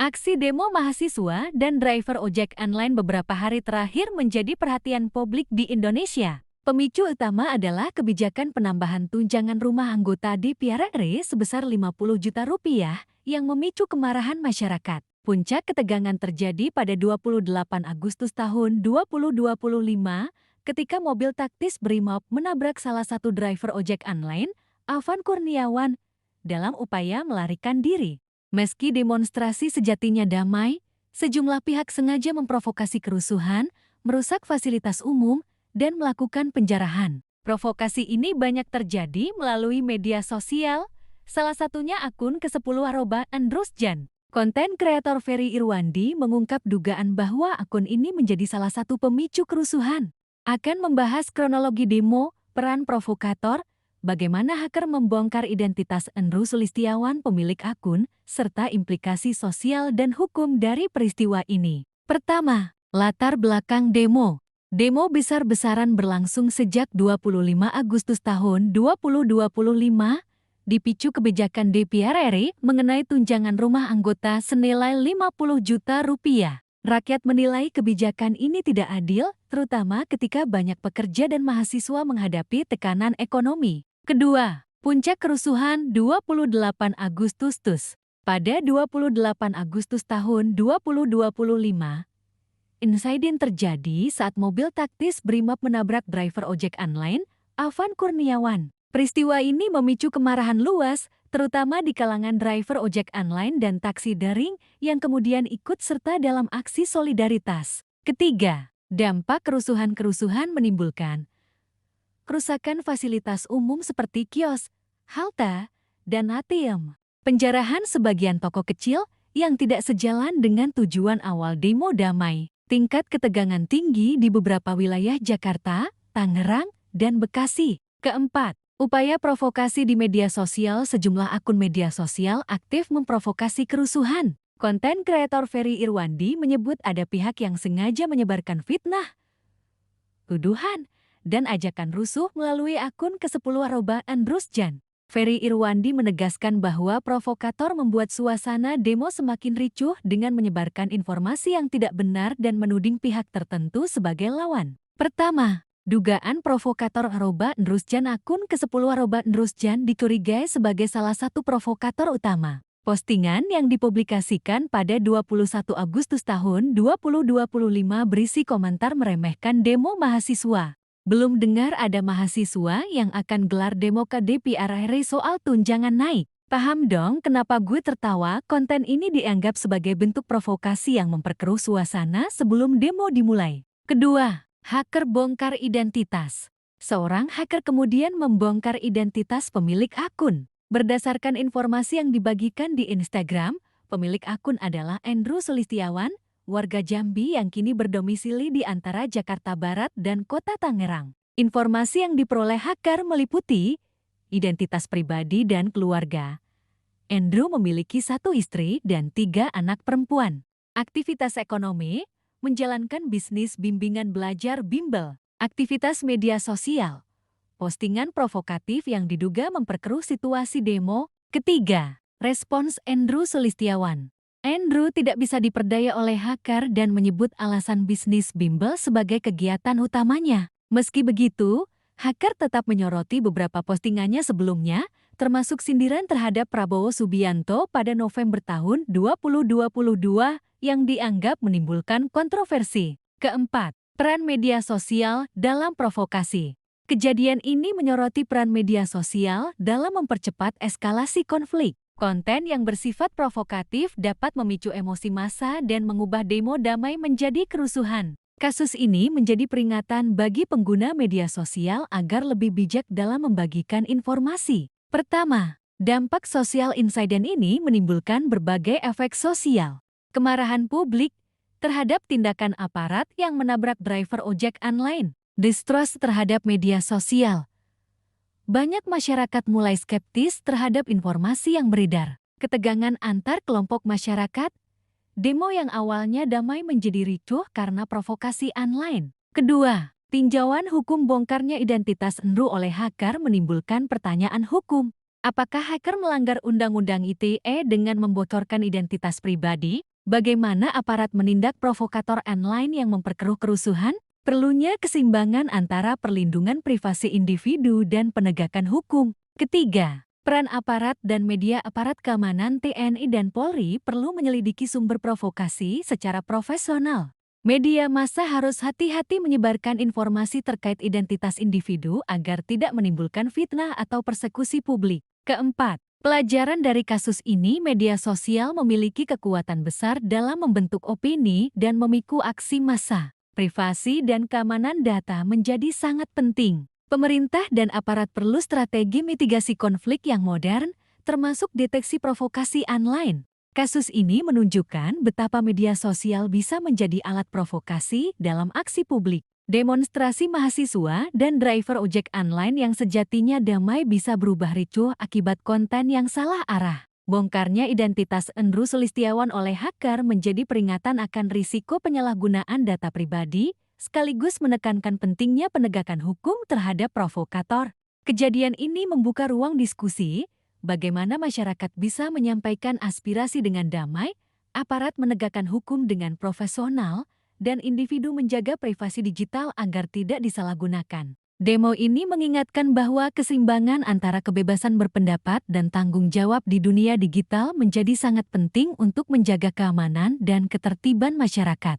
Aksi demo mahasiswa dan driver ojek online beberapa hari terakhir menjadi perhatian publik di Indonesia. Pemicu utama adalah kebijakan penambahan tunjangan rumah anggota DPR RI sebesar 50 juta rupiah yang memicu kemarahan masyarakat. Puncak ketegangan terjadi pada 28 Agustus tahun 2025 ketika mobil taktis Brimob menabrak salah satu driver ojek online, Afan Kurniawan, dalam upaya melarikan diri. Meski demonstrasi sejatinya damai, sejumlah pihak sengaja memprovokasi kerusuhan, merusak fasilitas umum, dan melakukan penjarahan. Provokasi ini banyak terjadi melalui media sosial, salah satunya akun ke-10 @andrusjan. Konten kreator Ferry Irwandi mengungkap dugaan bahwa akun ini menjadi salah satu pemicu kerusuhan. Akan membahas kronologi demo, peran provokator, bagaimana hacker membongkar identitas Endru Sulistiawan pemilik akun, serta implikasi sosial dan hukum dari peristiwa ini. Pertama, latar belakang demo. Demo besar-besaran berlangsung sejak 25 Agustus tahun 2025, dipicu kebijakan DPR RI mengenai tunjangan rumah anggota senilai 50 juta rupiah. Rakyat menilai kebijakan ini tidak adil, terutama ketika banyak pekerja dan mahasiswa menghadapi tekanan ekonomi. Kedua, puncak kerusuhan 28 Agustus. Pada 28 Agustus tahun 2025, insiden terjadi saat mobil taktis Brimob menabrak driver ojek online, Afan Kurniawan. Peristiwa ini memicu kemarahan luas, terutama di kalangan driver ojek online dan taksi daring yang kemudian ikut serta dalam aksi solidaritas. Ketiga, dampak kerusuhan menimbulkan kerusakan fasilitas umum seperti kios, halte, dan ATM. Penjarahan sebagian toko kecil yang tidak sejalan dengan tujuan awal demo damai. Tingkat ketegangan tinggi di beberapa wilayah Jakarta, Tangerang, dan Bekasi. Keempat, upaya provokasi di media sosial. Sejumlah akun media sosial aktif memprovokasi kerusuhan. Konten kreator Ferry Irwandi menyebut ada pihak yang sengaja menyebarkan fitnah, tuduhan, dan ajakan rusuh melalui akun ke-10 @andrusjan. Ferry Irwandi menegaskan bahwa provokator membuat suasana demo semakin ricuh dengan menyebarkan informasi yang tidak benar dan menuding pihak tertentu sebagai lawan. Pertama, dugaan provokator @andrusjan. Akun ke-10 @andrusjan dicurigai sebagai salah satu provokator utama. Postingan yang dipublikasikan pada 21 Agustus tahun 2025 berisi komentar meremehkan demo mahasiswa. Belum dengar ada mahasiswa yang akan gelar demo ke DPR RI soal tunjangan naik. Paham dong kenapa gue tertawa? Konten ini dianggap sebagai bentuk provokasi yang memperkeruh suasana sebelum demo dimulai. Kedua, hacker bongkar identitas. Seorang hacker kemudian membongkar identitas pemilik akun. Berdasarkan informasi yang dibagikan di Instagram, pemilik akun adalah Endru Sulistiawan, warga Jambi yang kini berdomisili di antara Jakarta Barat dan Kota Tangerang. Informasi yang diperoleh hacker meliputi identitas pribadi dan keluarga. Endru memiliki 1 istri dan 3 anak perempuan. Aktivitas ekonomi, menjalankan bisnis bimbingan belajar bimbel. Aktivitas media sosial, postingan provokatif yang diduga memperkeruh situasi demo. Ketiga, respons Endru Sulistiawan. Endru tidak bisa diperdaya oleh hacker dan menyebut alasan bisnis bimbel sebagai kegiatan utamanya. Meski begitu, hacker tetap menyoroti beberapa postingannya sebelumnya, termasuk sindiran terhadap Prabowo Subianto pada November tahun 2022 yang dianggap menimbulkan kontroversi. Keempat, peran media sosial dalam provokasi. Kejadian ini menyoroti peran media sosial dalam mempercepat eskalasi konflik. Konten yang bersifat provokatif dapat memicu emosi massa dan mengubah demo damai menjadi kerusuhan. Kasus ini menjadi peringatan bagi pengguna media sosial agar lebih bijak dalam membagikan informasi. Pertama, dampak sosial insiden ini menimbulkan berbagai efek sosial. Kemarahan publik terhadap tindakan aparat yang menabrak driver ojek online. Distrust terhadap media sosial. Banyak masyarakat mulai skeptis terhadap informasi yang beredar. Ketegangan antar kelompok masyarakat. Demo yang awalnya damai menjadi ricuh karena provokasi online. Kedua, tinjauan hukum bongkarnya identitas Endru oleh hacker menimbulkan pertanyaan hukum. Apakah hacker melanggar Undang-Undang ITE dengan membocorkan identitas pribadi? Bagaimana aparat menindak provokator online yang memperkeruh kerusuhan? Perlunya keseimbangan antara perlindungan privasi individu dan penegakan hukum. Ketiga, peran aparat dan media. Aparat keamanan TNI dan Polri perlu menyelidiki sumber provokasi secara profesional. Media massa harus hati-hati menyebarkan informasi terkait identitas individu agar tidak menimbulkan fitnah atau persekusi publik. Keempat, pelajaran dari kasus ini, media sosial memiliki kekuatan besar dalam membentuk opini dan memicu aksi massa. Privasi dan keamanan data menjadi sangat penting. Pemerintah dan aparat perlu strategi mitigasi konflik yang modern, termasuk deteksi provokasi online. Kasus ini menunjukkan betapa media sosial bisa menjadi alat provokasi dalam aksi publik. Demonstrasi mahasiswa dan driver ojek online yang sejatinya damai bisa berubah ricuh akibat konten yang salah arah. Bongkarnya identitas Endru Sulistiawan oleh hacker menjadi peringatan akan risiko penyalahgunaan data pribadi, sekaligus menekankan pentingnya penegakan hukum terhadap provokator. Kejadian ini membuka ruang diskusi, bagaimana masyarakat bisa menyampaikan aspirasi dengan damai, aparat menegakkan hukum dengan profesional, dan individu menjaga privasi digital agar tidak disalahgunakan. Demo ini mengingatkan bahwa keseimbangan antara kebebasan berpendapat dan tanggung jawab di dunia digital menjadi sangat penting untuk menjaga keamanan dan ketertiban masyarakat.